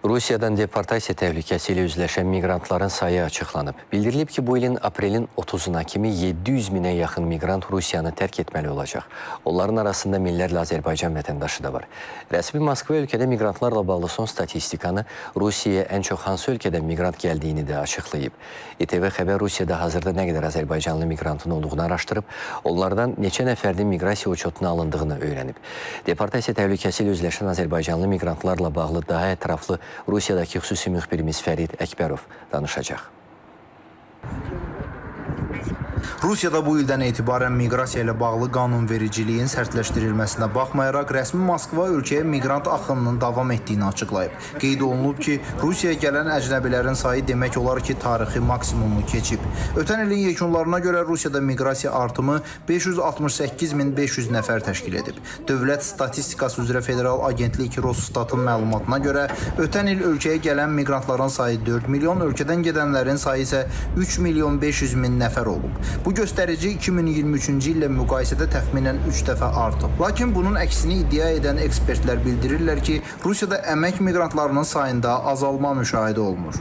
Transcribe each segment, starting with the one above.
Rusiyadan deportasiya təhlükəsi ilə üzləşən miqrantların sayı açıqlanıb. Bildirilib ki, bu ilin aprelin 30-una kimi 700 minə yaxın miqrant Rusiyanı tərk etməli olacaq. Onların arasında minlərlə Azərbaycan vətəndaşı da var. Rəsmi Moskva ölkədə miqrantlarla bağlı son statistikanı, Rusiyaya ən çox hansı ölkədən miqrant gəldiyini də açıqlayıb. İTV Xəbər Rusiyada hazırda nə qədər Azərbaycanlı miqrantın olduğunu araşdırıb, onlardan neçə nəfərinin miqrasiya uçotuna alındığını öyrənib. Deportasiya təhlükəsi ilə üzləşən Azərbaycanlı miqrantlarla bağlı daha ətraflı Rusiyadakı xüsusi müxbirimiz Fərid Əkbərov danışacaq. Rusiyada bu ildən etibarən miqrasiya ilə bağlı qanunvericiliyin sərtləşdirilməsinə baxmayaraq, rəsmi Moskva ölkəyə miqrant axınının davam etdiyini açıqlayıb. Qeyd olunub ki, Rusiyaya gələn əcnəbilərin sayı demək olar ki, tarixi maksimumu keçib. Ötən ilin yekunlarına görə Rusiyada miqrasiya artımı 568.500 nəfər təşkil edib. Dövlət Statistikası üzrə Federal Agentlik Rostatın məlumatına görə, ötən il ölkəyə gələn miqrantların sayı 4 milyon, ölkədən gedənlərin sayı isə 3.500.000 nəfər olub. Bu göstərici 2023-cü illə müqayisədə təxminən 3 dəfə artıb. Lakin bunun əksini iddia edən ekspertlər bildirirlər ki, Rusiyada əmək miqrantlarının sayında azalma müşahidə olunur.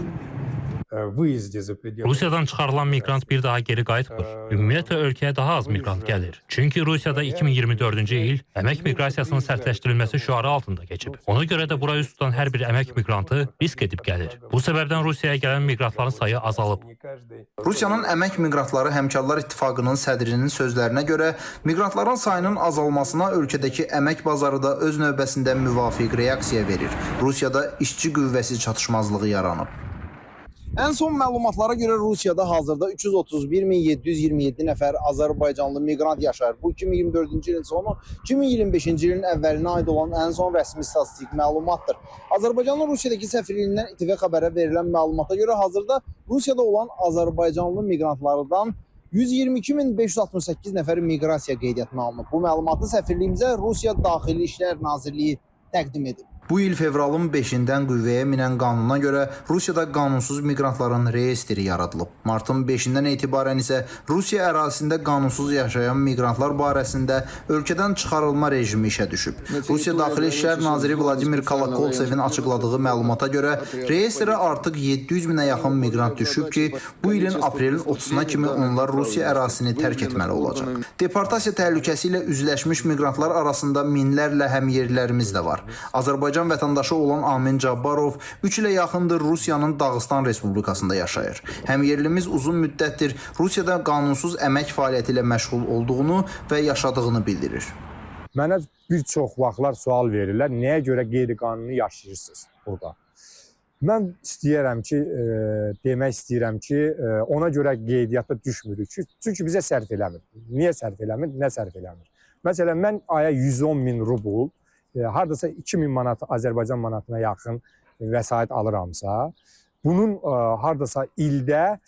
Rusiyadan çıxarılan miqrant bir daha geri qayıtmır. Ümumiyyətlə, ölkəyə daha az miqrant gəlir. Çünki Rusiyada 2024-cü il əmək miqrasiyasının sərtləşdirilməsi şüarı altında keçib. Ona görə də bura üst tutan hər bir əmək miqrantı risk edib gəlir. Bu səbəbdən Rusiyaya gələn miqrantların sayı azalıb. Rusiyanın əmək miqrantları Həmkarlar İttifaqının sədrinin sözlərinə görə, miqrantların sayının azalmasına ölkədəki əmək bazarı da öz növbəsində müvafiq reaksiya verir. Rusiyada işçi qüvvəsi çatışmazlığı yaranıb. Ən son məlumatlara görə Rusiyada hazırda 331.727 nəfər Azərbaycanlı miqrant yaşayır. Bu 2024-cü ilin sonu, 2025-ci ilin əvvəlinə aid olan ən son rəsmi statistik məlumatdır. Azərbaycanın Rusiyadakı səfirliyindən İTV Xəbərə verilən məlumata görə hazırda Rusiyada olan Azərbaycanlı miqrantlardan 122.568 nəfər miqrasiya qeydiyyatına alınıb. Bu məlumatı səfirliyimizə Rusiya Daxili İşlər Nazirliyi təqdim edib. Bu il fevralın 5-dən qüvvəyə minən qanuna görə Rusiyada qanunsuz miqrantların reyestri yaradılıb. Martın 5-dən etibarən isə Rusiya ərazisində qanunsuz yaşayan miqrantlar barəsində ölkədən çıxarılma rejimi işə düşüb. Rusiya Daxili İşlər Naziri Vladimir Kolokoltsevin açıqladığı məlumata görə reyestrə artıq 700 minə yaxın miqrant düşüb ki, bu ilin aprelin 30-una kimi onlar Rusiya ərazisini tərk etməli olacaq. Deportasiya təhlükəsi ilə üzləşmiş miqrantlar arasında minlərlə həmyerlilərimiz də var. Azərbaycan vətəndaşı olan Amin Cabbarov 3 ilə yaxındır Rusiyanın Dağıstan Respublikasında yaşayır. Həmyerlimiz uzun müddətdir Rusiyada qanunsuz əmək fəaliyyəti ilə məşğul olduğunu və yaşadığını bildirir. Mənə bir çox vaxtlar sual verirlər, nəyə görə qeyri-qanuni yaşayırsınız burada? Mən istəyirəm ki, demək istəyirəm ki, ona görə qeydiyyata düşmürük ki, çünki bizə sərf eləmir. Niyə sərf eləmir, nə sərf eləmir? Məsələn, mən aya 110.000 rubl, hardasa 2000 manat Azərbaycan manatına yaxın vəsait alıramsa, bunun hardasa ildə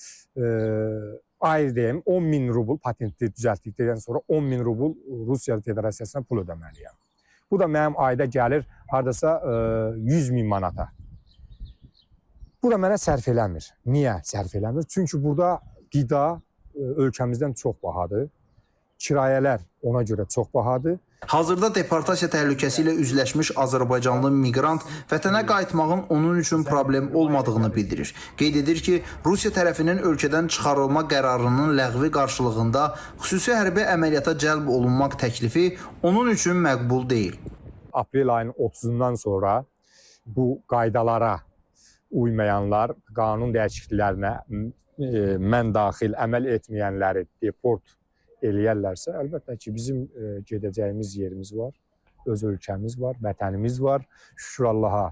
ayırdığım 10.000 rubl patentli düzəltdikdən sonra 10.000 rubl Rusiya Federasiyasına pul ödəməliyəm. Bu da mənim ayda gəlir hardasa 100.000 manata. Bu da mənə sərf eləmir. Niyə sərf eləmir? Çünki burada qida ölkəmizdən çox bahadır. Kirayələr ona görə çox bahadır. Hazırda deportasiya təhlükəsi ilə üzləşmiş Azərbaycanlı miqrant vətənə qayıtmağın onun üçün problem olmadığını bildirir. Qeyd edir ki, Rusiya tərəfinin ölkədən çıxarılma qərarının ləğvi qarşılığında xüsusi hərbi əməliyyata cəlb olunmaq təklifi onun üçün məqbul deyil. Aprel ayının 30-dan sonra bu qaydalara uymayanlar, qanun dəyişikliklərinə mən daxil əməl etməyənləri deport eləyərlərsə, əlbəttə ki, bizim gedəcəyimiz yerimiz var, öz ölkəmiz var, vətənimiz var, şükür Allaha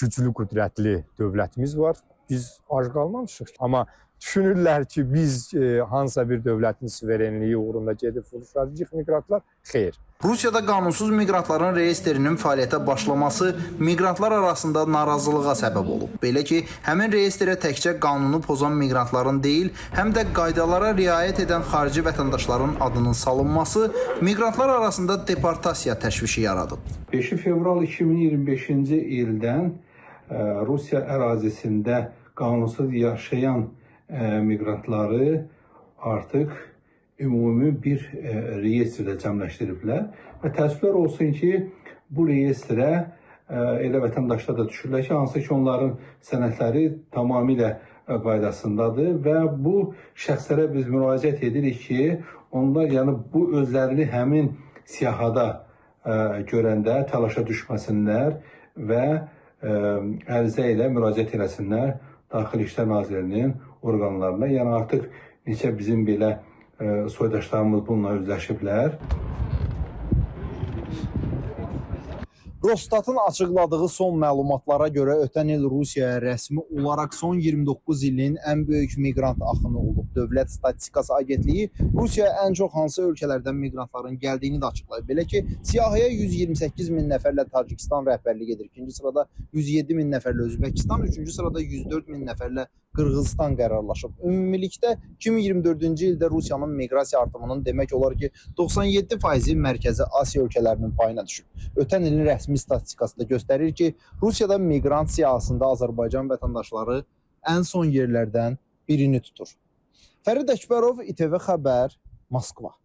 güclü, qüdrətli dövlətimiz var. Biz ac qalmamışıq. Amma düşünürlər ki, biz hansısa bir dövlətin suverenliyi uğrunda gedib vuruşacağıq miqrantlar. Xeyr. Rusiyada qanunsuz miqrantların reyestrinin fəaliyyətə başlaması miqrantlar arasında narazılığa səbəb olub. Belə ki, həmin reyestrə təkcə qanunu pozan miqrantların deyil, həm də qaydalara riayət edən xarici vətəndaşların adının salınması miqrantlar arasında deportasiya təşvişi yaradıb. 5 fevral 2025-ci ildən Rusiya ərazisində qanunsuz yaşayan miqrantları artıq ümumi bir reyestrdə cəmləşdiriblər və təəssüflər olsun ki, bu reyestrə elə vətəndaşlar da düşürlər ki, hansı ki onların sənədləri tamamilə qaydasındadır və bu şəxslərə biz müraciət edirik ki, onlar yəni bu özlərini həmin siyahıda görəndə təlaşa düşməsinlər və ərizə ilə müraciət eləsinlər Daxili İşlər Nazirliyinin orqanlarına. Yəni artıq neçə bizim belə soydaşlarımız bununla üzləşiblər. Rostatın açıqladığı son məlumatlara görə ötən il Rusiyaya rəsmi olaraq son 29 ilin ən böyük miqrant axını olub. Dövlət Statistikası Agentliyi Rusiyaya ən çox hansı ölkələrdən miqrantların gəldiyini də açıqlayıb. Belə ki, siyahıya 128 min nəfərlə Tacikistan rəhbərlik edir. İkinci sırada 107 min nəfərlə Özbəkistan, üçüncü sırada 104 min nəfərlə Qırğızistan qərarlaşıb. Ümumilikdə 2024-cü ildə Rusiyanın miqrasiya artımının demək olar ki, 97% Mərkəzi Asiya ölkələrinin payına düşüb. Ötən ilin rəsmi statistikası da göstərir ki, Rusiyada miqrant siyahısında Azərbaycan vətəndaşları ən son yerlərdən birini tutur. Fərid Əkbərov, İTV Xəbər, Moskva.